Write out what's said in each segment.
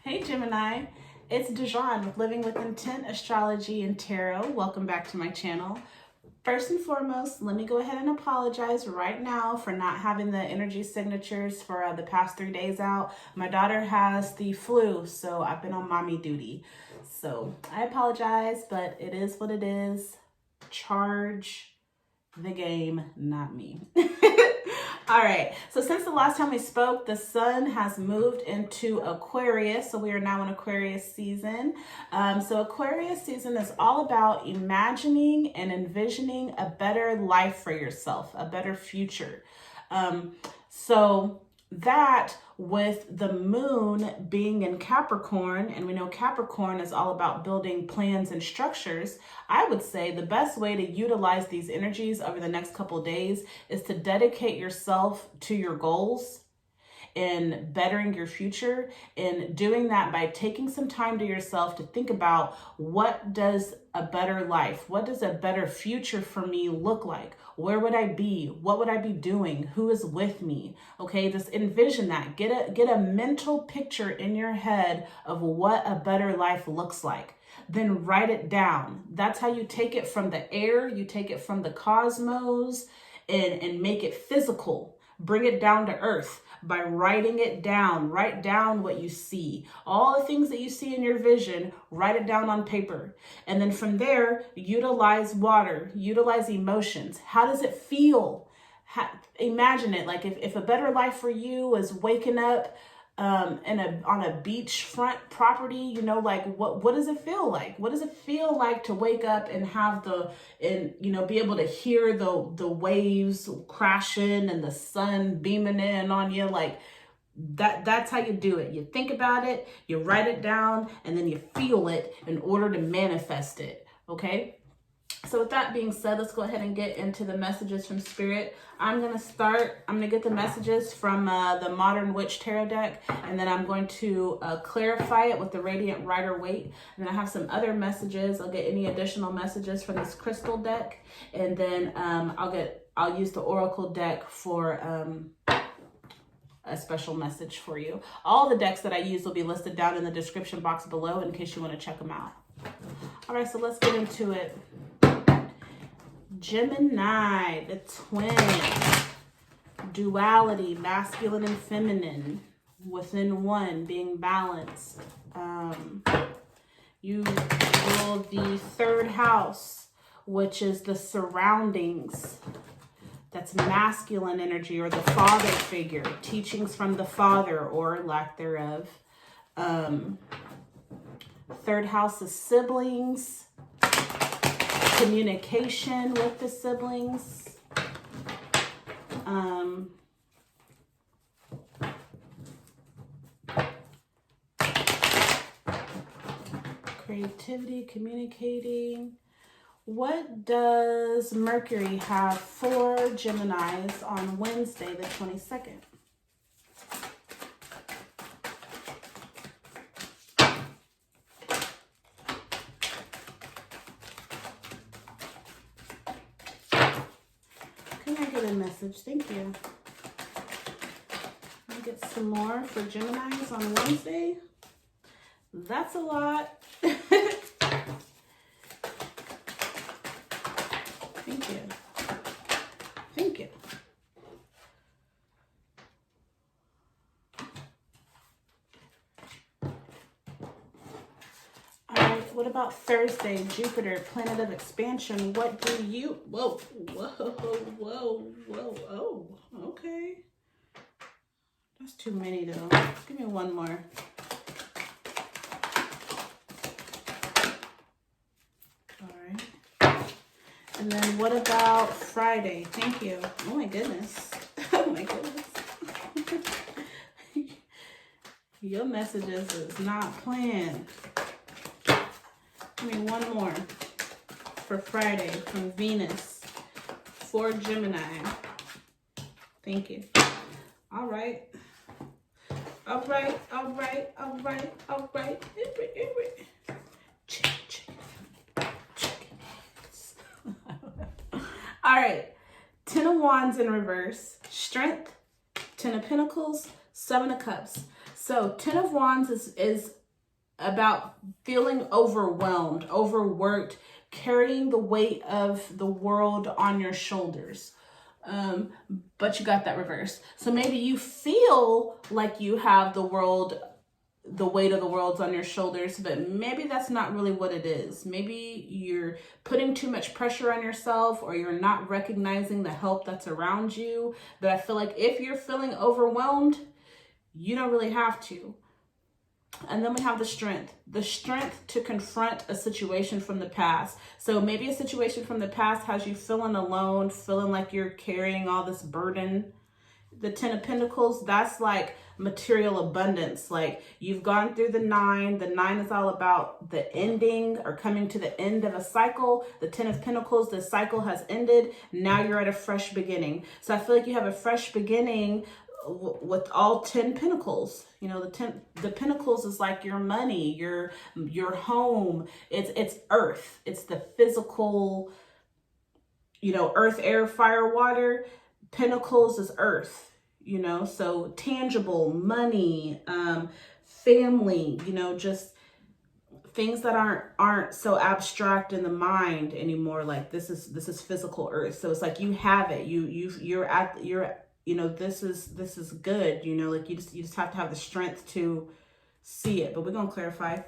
Hey Gemini, it's Dijon with Living with Intent, Astrology, and Tarot. Welcome back to my channel. First and foremost, let me go ahead and apologize right now for not having the energy signatures for the past 3 days out. My daughter has the flu, so I've been on mommy duty. So I apologize, but it is what it is. Charge the game, not me. All right, so since the last time we spoke, the sun has moved into Aquarius, so we are now in Aquarius season. So Aquarius season is all about imagining and envisioning a better life for yourself, a better future. So that with the moon being in Capricorn, and we know Capricorn is all about building plans and structures, I would say the best way to utilize these energies over the next couple of days is to dedicate yourself to your goals in bettering your future, and doing that by taking some time to yourself to think about, what does a better life, what does a better future for me look like? Where would I be? What would I be doing? Who is with me? Okay, just envision that. Get a mental picture in your head of what a better life looks like. Then write it down. That's how you take it from the air, you take it from the cosmos, and make it physical. Bring it down to earth by writing it down. Write down what you see. All the things that you see in your vision, write it down on paper. And then from there, utilize water, utilize emotions. How does it feel? Imagine it. Like if a better life for you is waking up on a beachfront property, you know, like what does it feel like? What does it feel like to wake up and have be able to hear the waves crashing and the sun beaming in on you? Like that's how you do it. You think about it, you write it down, and then you feel it in order to manifest it. Okay? So with that being said, let's go ahead and get into the messages from Spirit. I'm going to get the messages from the Modern Witch Tarot deck, and then I'm going to clarify it with the Radiant Rider-Waite. And then I have some other messages. I'll get any additional messages from this crystal deck, and then I'll use the Oracle deck for a special message for you. All the decks that I use will be listed down in the description box below in case you want to check them out. All right, so let's get into it. Gemini, the twin, duality, masculine and feminine, within one, being balanced. You rule the third house, which is the surroundings. That's masculine energy, or the father figure, teachings from the father or lack thereof. Third house is siblings, communication with the siblings. Creativity, communicating. What does Mercury have for Geminis on Wednesday, the 22nd? Can I get a message? Thank you. Let me get some more for Geminis on Wednesday. That's a lot. Thank you. Thank you. All right, what about Thursday? Jupiter, planet of expansion. What do you... Whoa. Oh, okay. That's too many, though. Give me one more. And then what about Friday? Thank you. Oh my goodness. Oh my goodness. Your messages is not planned. Give me one more for Friday from Venus for Gemini. Thank you. All right. All right. All right. All right. All right. All right, 10 of Wands in reverse, Strength, 10 of Pentacles, 7 of Cups. So 10 of Wands is about feeling overwhelmed, overworked, carrying the weight of the world on your shoulders. But you got that reversed. So maybe you feel like you have the weight of the world's on your shoulders, but maybe that's not really what it is. Maybe you're putting too much pressure on yourself, or you're not recognizing the help that's around you. But I feel like if you're feeling overwhelmed, you don't really have to. And then we have the strength to confront a situation from the past. So maybe a situation from the past has you feeling alone, feeling like you're carrying all this burden. The 10 of Pentacles, that's like material abundance. Like you've gone through the 9. The 9 is all about the ending or coming to the end of a cycle. The 10 of Pentacles, the cycle has ended. Now you're at a fresh beginning. So I feel like you have a fresh beginning with all 10 pentacles. You know, the pentacles is like your money, your home. It's earth. It's the physical, you know, earth, air, fire, water. Pentacles is earth, you know, so tangible, money, family, you know, just things that aren't so abstract in the mind anymore. Like this is physical earth. So it's like you have it. You're you know, this is good, you know, like you just have to have the strength to see it. But we're going to clarify.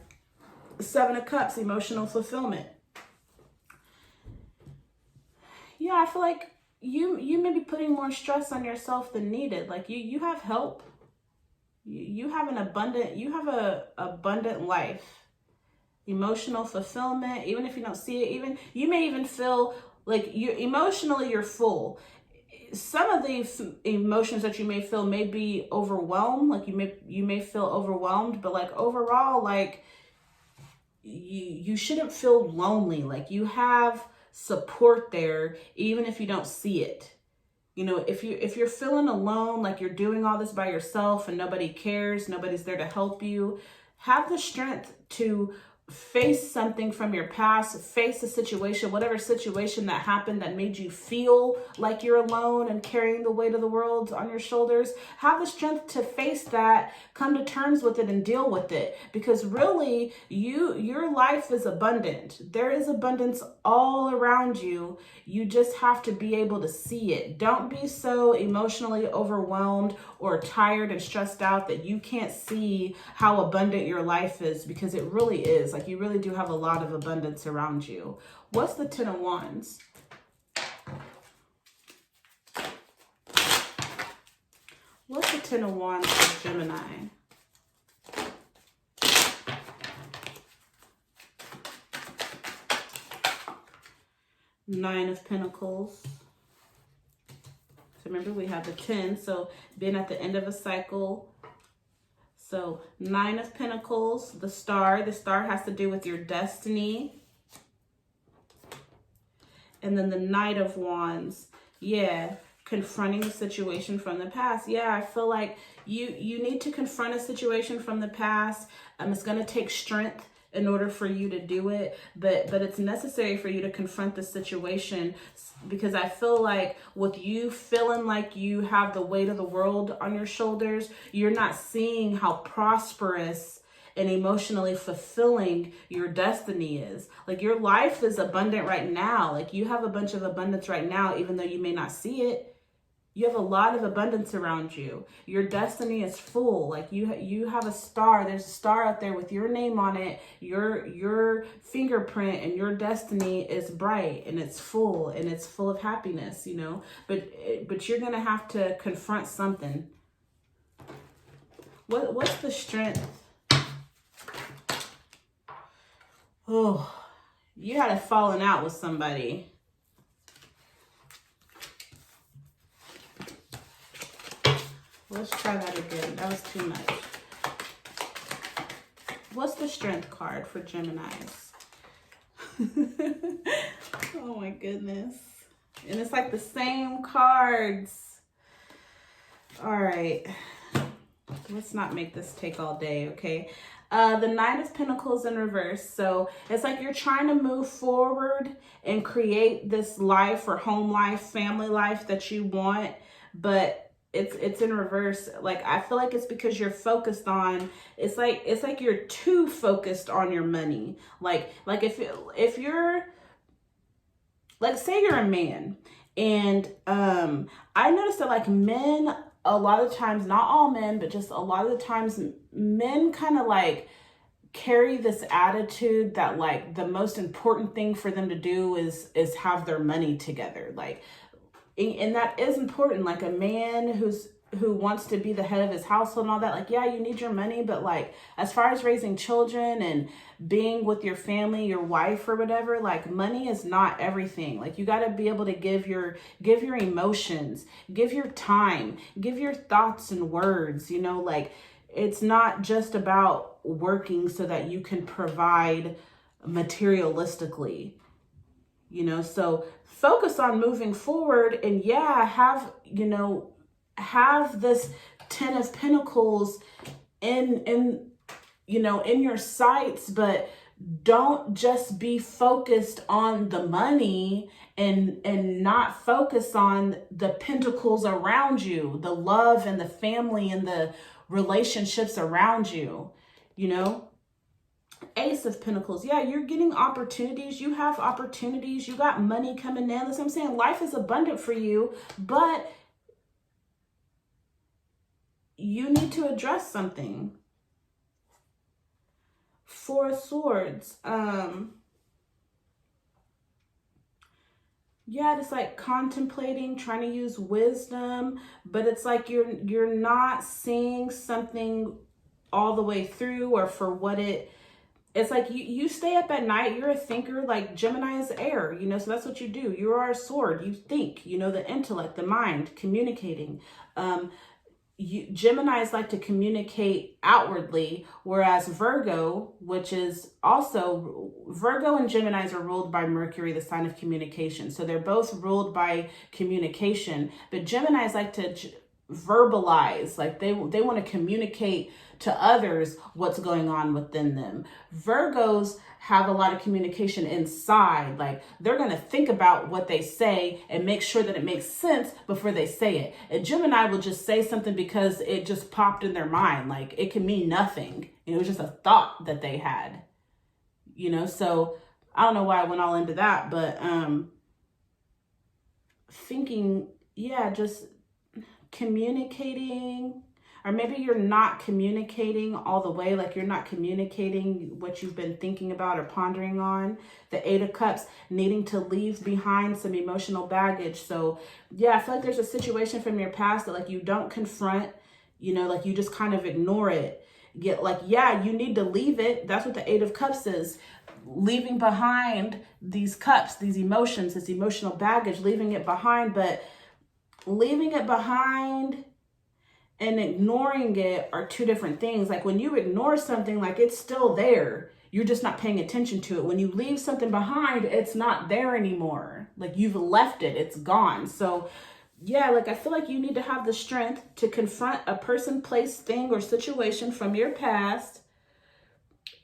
7 of Cups, emotional fulfillment. Yeah, I feel like you may be putting more stress on yourself than needed. Like you have help. You have a abundant life. Emotional fulfillment, even if you don't see it, even you may even feel like you're full. Some of the emotions that you may feel may be overwhelmed, like you may feel overwhelmed, but like overall, like you shouldn't feel lonely. Like you have support there, even if you don't see it. You know, if you're feeling alone, like you're doing all this by yourself and nobody cares, nobody's there to help you, have the strength to face something from your past, face a situation, whatever situation that happened that made you feel like you're alone and carrying the weight of the world on your shoulders. Have the strength to face that, come to terms with it and deal with it, because really your life is abundant. There is abundance all around you. You just have to be able to see it. Don't be so emotionally overwhelmed or tired and stressed out that you can't see how abundant your life is, because it really is. Like you really do have a lot of abundance around you. What's the 10 of Wands? What's the 10 of Wands for Gemini? Nine of Pentacles. So remember, we have the 10, so being at the end of a cycle. So 9 of Pentacles, the star. The star has to do with your destiny. And then the Knight of Wands. Yeah, confronting a situation from the past. Yeah, I feel like you need to confront a situation from the past. It's going to take strength in order for you to do it, but it's necessary for you to confront the situation, because I feel like with you feeling like you have the weight of the world on your shoulders, you're not seeing how prosperous and emotionally fulfilling your destiny is. Like your life is abundant right now. Like you have a bunch of abundance right now, even though you may not see it. You have a lot of abundance around you. Your destiny is full. Like you have a star. There's a star out there with your name on it. Your fingerprint and your destiny is bright and it's full of happiness, you know. But you're gonna have to confront something. What's the strength? Oh, you had a falling out with somebody. Let's try that again. That was too much. What's the strength card for Geminis? Oh my goodness. And it's like the same cards. All right. Let's not make this take all day, okay? The Knight of Pentacles in reverse. So it's like you're trying to move forward and create this life or home life, family life that you want, but it's in reverse. Like, I feel like it's because you're focused on, it's like you're too focused on your money. Like if you're, like, say you're a man, and I noticed that, like, men, a lot of times, not all men, but just a lot of the times, men kind of like carry this attitude that, like, the most important thing for them to do is have their money together. Like, and that is important. Like, a man who wants to be the head of his household and all that, like, yeah, you need your money, but, like, as far as raising children and being with your family, your wife or whatever, like, money is not everything. Like, you got to be able to give your emotions, give your time, give your thoughts and words, you know. Like, it's not just about working so that you can provide materialistically, you know. So focus on moving forward, and yeah, have this 10 of Pentacles in your sights, but don't just be focused on the money and not focus on the pentacles around you, the love and the family and the relationships around you, you know. Ace of Pentacles. Yeah, you're getting opportunities. You have opportunities. You got money coming in. That's what I'm saying. Life is abundant for you, but you need to address something. Four of Swords. Yeah, just like contemplating, trying to use wisdom, but it's like you're not seeing something all the way through, or for what it's like you stay up at night. You're a thinker. Like, Gemini is air, you know, so that's what you do. You are a sword. You think, you know, the intellect, the mind, communicating. Geminis like to communicate outwardly, whereas Virgo, which is also, Virgo and Geminis are ruled by Mercury, the sign of communication. So they're both ruled by communication, but Geminis like to verbalize, like they want to communicate to others what's going on within them. Virgos have a lot of communication inside. Like, they're going to think about what they say and make sure that it makes sense before they say it. And Gemini will just say something because it just popped in their mind. Like, it can mean nothing. It was just a thought that they had, you know? So I don't know why I went all into that, but thinking, yeah, just communicating. Or maybe you're not communicating all the way, like you're not communicating what you've been thinking about or pondering on. The Eight of Cups, needing to leave behind some emotional baggage. So yeah, I feel like there's a situation from your past that, like, you don't confront, you know, like you just kind of ignore it. Yeah, you need to leave it. That's what the Eight of Cups is. Leaving behind these cups, these emotions, this emotional baggage, leaving it behind. But leaving it behind and ignoring it are two different things. Like, when you ignore something, like, it's still there. You're just not paying attention to it. When you leave something behind, it's not there anymore. Like, you've left it, it's gone. So yeah, like, I feel like you need to have the strength to confront a person, place, thing, or situation from your past.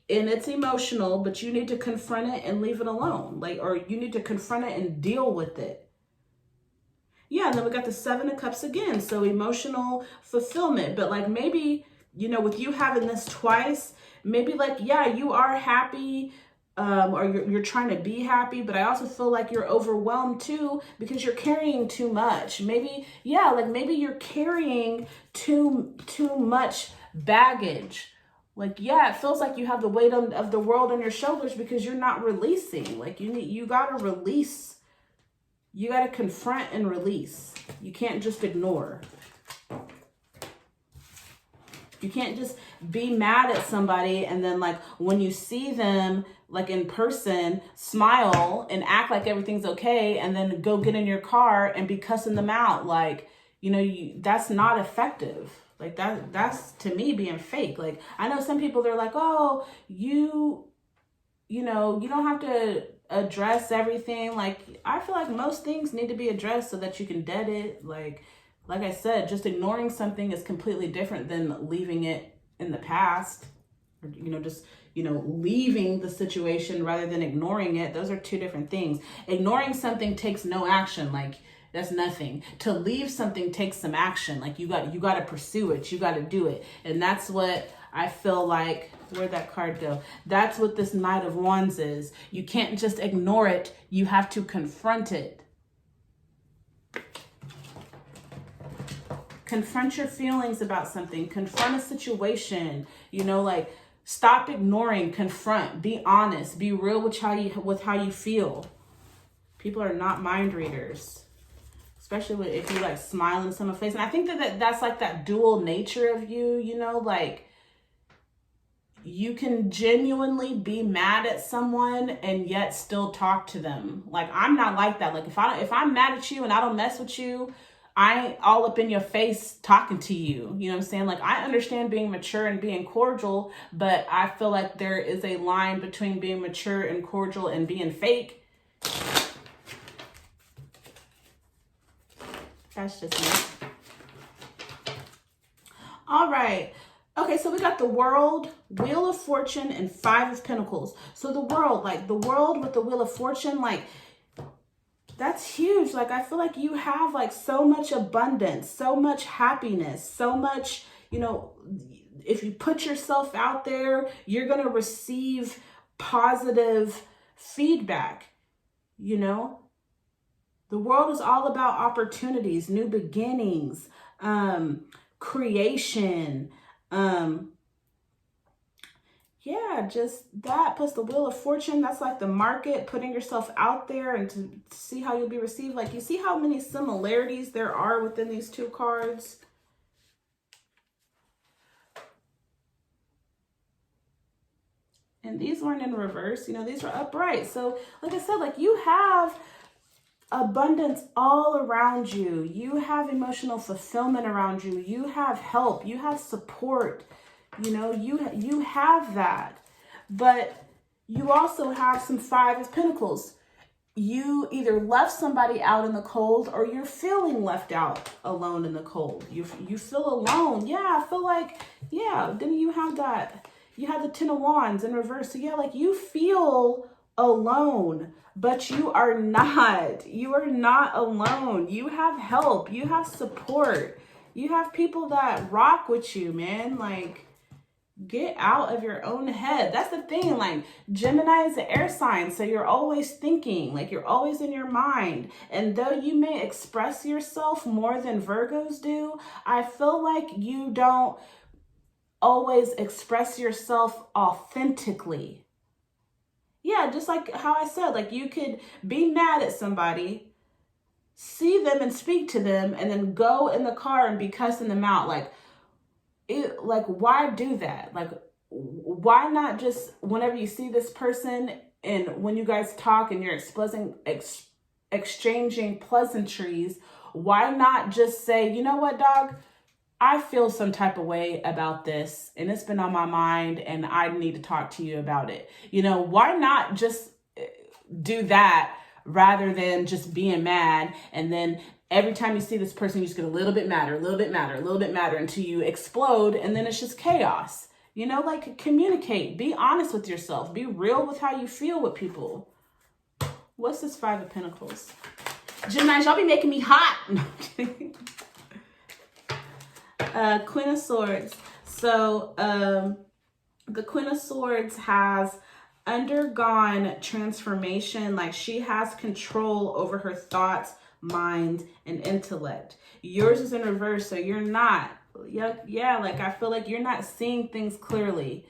And it's emotional, but you need to confront it and leave it alone. Like, or you need to confront it and deal with it. Yeah, and then we got the Seven of Cups again. So emotional fulfillment. But, like, maybe, you know, with you having this twice, maybe, like, yeah, you are happy, or you're trying to be happy, but I also feel like you're overwhelmed too because you're carrying too much. Maybe, yeah, like, maybe you're carrying too much baggage. Like, yeah, it feels like you have the weight of the world on your shoulders because you're not releasing. Like, you got to release. You got to confront and release. You can't just ignore. You can't just be mad at somebody and then, like, when you see them, like, in person, smile and act like everything's okay, and then go get in your car and be cussing them out. Like, you know, that's not effective. Like, that's to me being fake. Like, I know some people, they're like, oh, you know, you don't have to address everything. Like, I feel like most things need to be addressed so that you can dead it. Like I said, just ignoring something is completely different than leaving it in the past, or, you know, just, you know, leaving the situation rather than ignoring it. Those are two different things. Ignoring something takes no action. Like, That's nothing. To leave something takes some action. Like you got to pursue it. You got to do it. And that's what I feel like, where'd that card go? That's what this Knight of Wands is. You can't just ignore it. You have to confront it. Confront your feelings about something. Confront a situation. You know, like, stop ignoring, confront, be honest, be real with how you feel. People are not mind readers, especially if you like smile in someone's face. And I think that's like that dual nature of you, you know, like you can genuinely be mad at someone and yet still talk to them. Like I'm not like that. Like if I'm mad at you and I don't mess with you, I ain't all up in your face talking to you. You know what I'm saying? Like I understand being mature and being cordial, but I feel like there is a line between being mature and cordial and being fake. That's just me. All right. Okay, so we got the World, Wheel of Fortune, and Five of Pentacles. So the World, like the World with the Wheel of Fortune, like that's huge. Like I feel like you have like so much abundance, so much happiness, so much, you know, if you put yourself out there, you're going to receive positive feedback, you know. The world is all about opportunities, new beginnings, creation. Yeah, just that plus the Wheel of Fortune. That's like the market, putting yourself out there and to see how you'll be received. Like you see how many similarities there are within these two cards. And these weren't in reverse, you know, these are upright. So like I said, like you have abundance all around you. You have emotional fulfillment around you. You have help. You have support. You know, you have that. But you also have some Five of Pentacles. You either left somebody out in the cold or you're feeling left out alone in the cold. You feel alone. Yeah, I feel like, yeah, didn't you have that? You had the Ten of Wands in reverse. So yeah, like you feel alone. But you are not. You are not alone. You have help. You have support. You have people that rock with you, man. Like, get out of your own head. That's the thing. Like, Gemini is an air sign, so you're always thinking. Like, you're always in your mind. And though you may express yourself more than Virgos do, I feel like you don't always express yourself authentically. Yeah, just like how I said, like you could be mad at somebody, see them and speak to them, and then go in the car and be cussing them out. Like, why do that? Like, why not just whenever you see this person and when you guys talk and you're exchanging pleasantries, why not just say, you know what, dog? I feel some type of way about this and it's been on my mind and I need to talk to you about it. You know, why not just do that rather than just being mad and then every time you see this person, you just get a little bit madder, a little bit madder, a little bit madder until you explode and then it's just chaos. You know, like communicate, be honest with yourself, be real with how you feel with people. What's this Five of Pentacles? Gemini, y'all be making me hot. No, I'm kidding. Queen of Swords. So the Queen of Swords has undergone transformation. Like she has control over her thoughts, mind, and intellect. Yours is in reverse, so you're not. Yeah, like I feel like you're not seeing things clearly.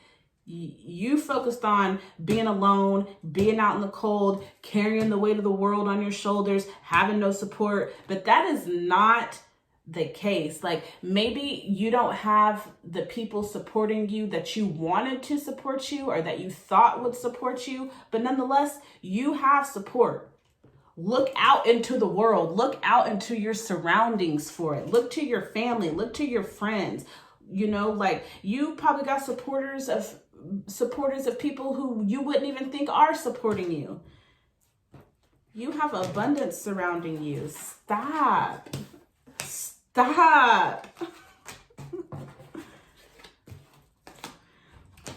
You focused on being alone, being out in the cold, carrying the weight of the world on your shoulders, having no support, but that is not the case. Like maybe you don't have the people supporting you that you wanted to support you or that you thought would support you, but nonetheless, you have support. Look out into the world, look out into your surroundings for it. Look to your family, look to your friends. You know, like you probably got supporters of people who you wouldn't even think are supporting you. You have abundance surrounding you. Stop.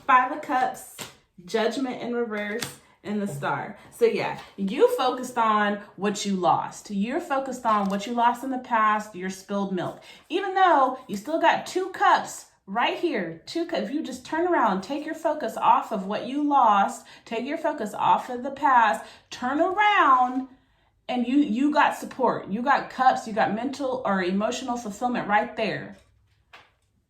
Five of Cups, Judgment in reverse, And the star. So yeah, you focused on what you lost. You're focused on what you lost in the past, your spilled milk. Even though you still got 2 cups right here, 2 cups. If you just turn around, take your focus off of what you lost, take your focus off of the past, turn around, and you got support. You got cups, you got mental or emotional fulfillment right there.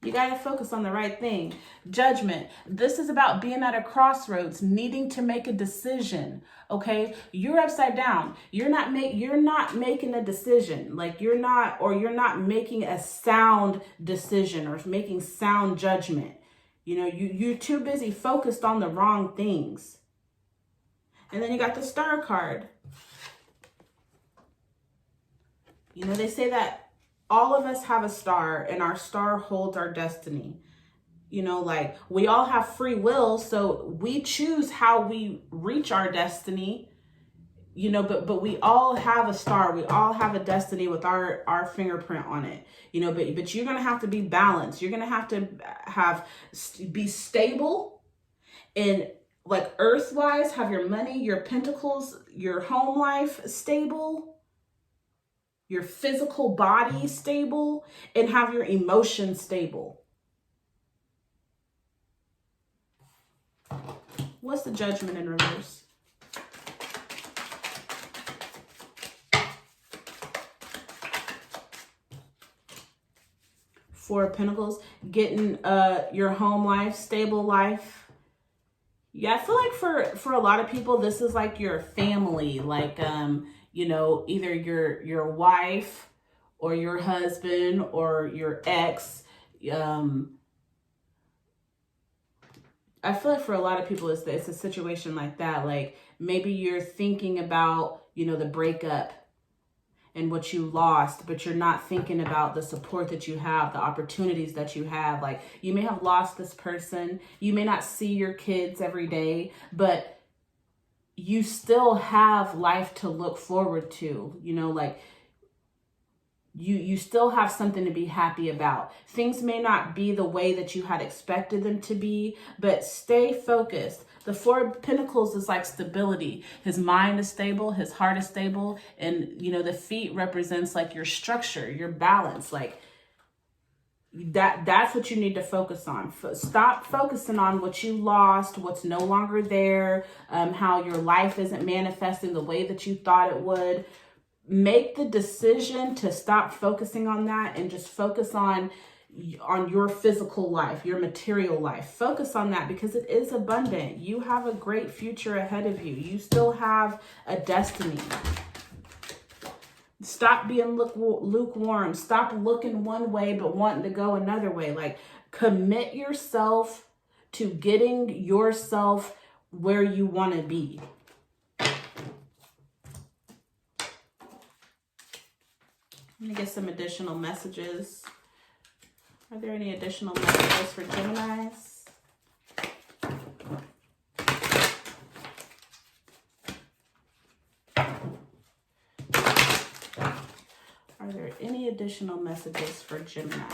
You got to focus on the right thing. Judgment. This is about being at a crossroads, needing to make a decision. Okay? You're upside down. You're not making a decision. Like you're not making a sound decision or making sound judgment. You know, you're too busy focused on the wrong things. And then you got the star card. You know, they say that all of us have a star, and our star holds our destiny. You know, like we all have free will, so we choose how we reach our destiny. You know, but we all have a star. We all have a destiny with our fingerprint on it. You know, but you're gonna have to be balanced. You're gonna have be stable and like earth-wise, have your money, your pentacles, your home life stable, your physical body stable, and have your emotions stable. What's the Judgment in reverse? Four of Pentacles, getting your home life, stable life. Yeah, I feel like for a lot of people, this is like your family, like you know, either your wife or your husband or your ex. I feel like for a lot of people, it's a situation like that. Like maybe you're thinking about, you know, the breakup and what you lost, but you're not thinking about the support that you have, the opportunities that you have. Like you may have lost this person. You may not see your kids every day, but you still have life to look forward to, you know, like you still have something to be happy about. Things may not be the way that you had expected them to be, but stay focused. The Four of Pentacles is like stability. His mind is stable, his heart is stable, and you know, the feet represents like your structure, your balance, like that's what you need to focus on. Stop focusing on what you lost, what's no longer there, how your life isn't manifesting the way that you thought it would. Make the decision to stop focusing on that and just focus on your physical life, your material life. Focus on that because it is abundant. You have a great future ahead of you. You still have a destiny. Stop being lukewarm. Stop looking one way but wanting to go another way. Like commit yourself to getting yourself where you want to be. Let me get some additional messages. Are there any additional messages for Geminis? Are there any additional messages for Gemini?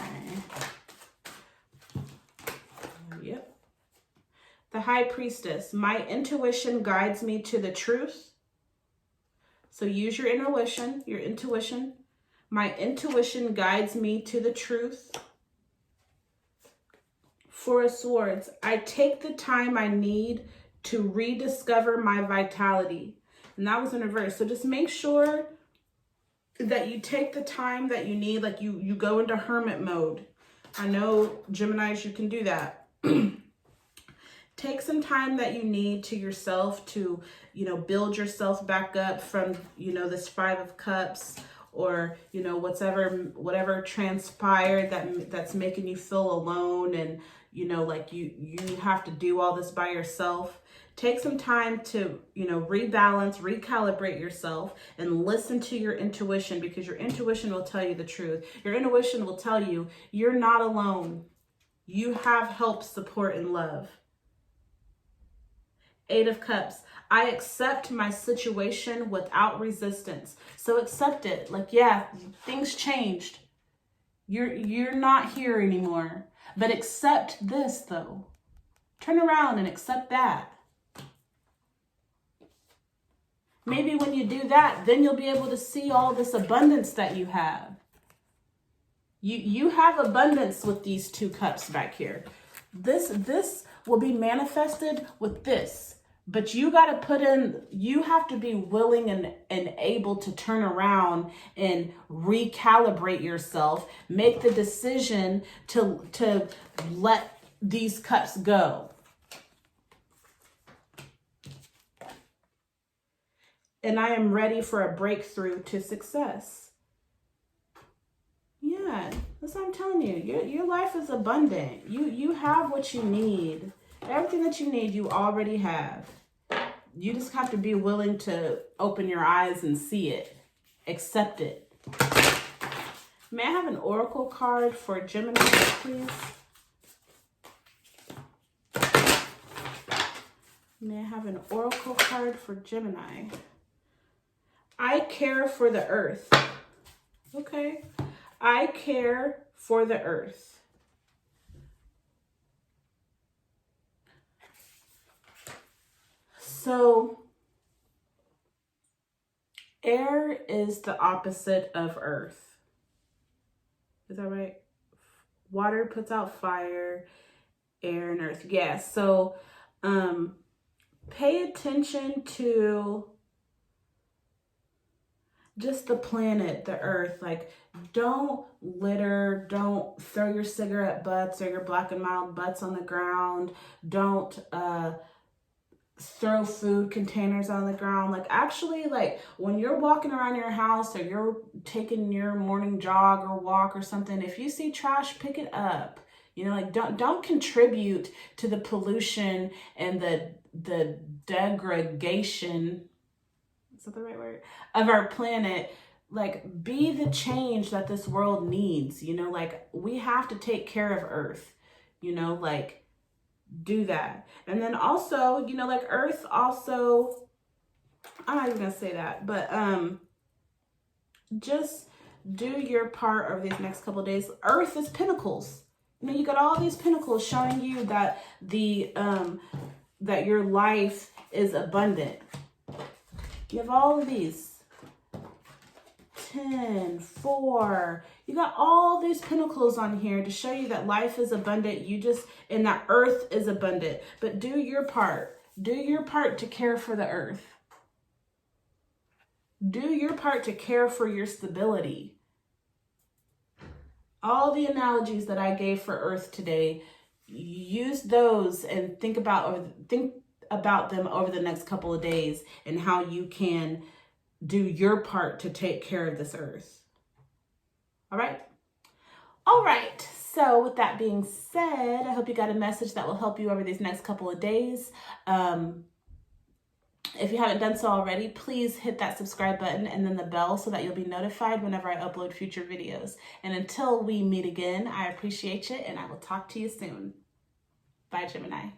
Yep. The High Priestess. My intuition guides me to the truth. So use your intuition, My intuition guides me to the truth. Four of Swords. I take the time I need to rediscover my vitality. And that was in reverse. So just make sure that you take the time that you need, like you go into hermit mode. I know Geminis, you can do that. Take some time that you need to yourself to, you know, build yourself back up from, you know, this Five of Cups or, you know, whatever transpired that's making you feel alone and, you know, like you have to do all this by yourself. Take some time to, you know, rebalance, recalibrate yourself and listen to your intuition because your intuition will tell you the truth. Your intuition will tell you you're not alone. You have help, support, and love. Eight of Cups. I accept my situation without resistance. So accept it. Like, yeah, things changed. You're not here anymore. But accept this, though. Turn around and accept that. Maybe when you do that, then you'll be able to see all this abundance that you have. You have abundance with these 2 cups back here. This will be manifested with this. But you got to put in, you have to be willing and able to turn around and recalibrate yourself. Make the decision to let these cups go. And I am ready for a breakthrough to success. Yeah, that's what I'm telling you. Your life is abundant. You have what you need. Everything that you need, you already have. You just have to be willing to open your eyes and see it. Accept it. May I have an oracle card for Gemini, please? May I have an oracle card for Gemini? I care for the earth. Okay. I care for the earth. So, air is the opposite of earth. Is that right? Water puts out fire, air and earth. Yeah, so pay attention to just the planet, the earth. Like, don't litter, don't throw your cigarette butts or your black and mild butts on the ground. Don't throw food containers on the ground. Like, actually, like, when you're walking around your house or you're taking your morning jog or walk or something, if you see trash, pick it up. You know, like, don't contribute to the pollution and the degradation, is that the right word, of our planet. Like, be the change that this world needs. You know, like, we have to take care of Earth, you know, like, do that. And then also, you know, like, Earth also, I'm not even gonna say that, but just do your part over these next couple of days. Earth is pentacles. You know, you got all these pentacles showing you that that your life is abundant. You have all of these. 10, 4. You got all these pentacles on here to show you that life is abundant. And that earth is abundant. But do your part. Do your part to care for the earth. Do your part to care for your stability. All the analogies that I gave for earth today, use those and think about them over the next couple of days and how you can do your part to take care of this earth. All right? All right. So with that being said, I hope you got a message that will help you over these next couple of days. If you haven't done so already, please hit that subscribe button and then the bell so that you'll be notified whenever I upload future videos. And until we meet again, I appreciate you and I will talk to you soon. Bye, Gemini.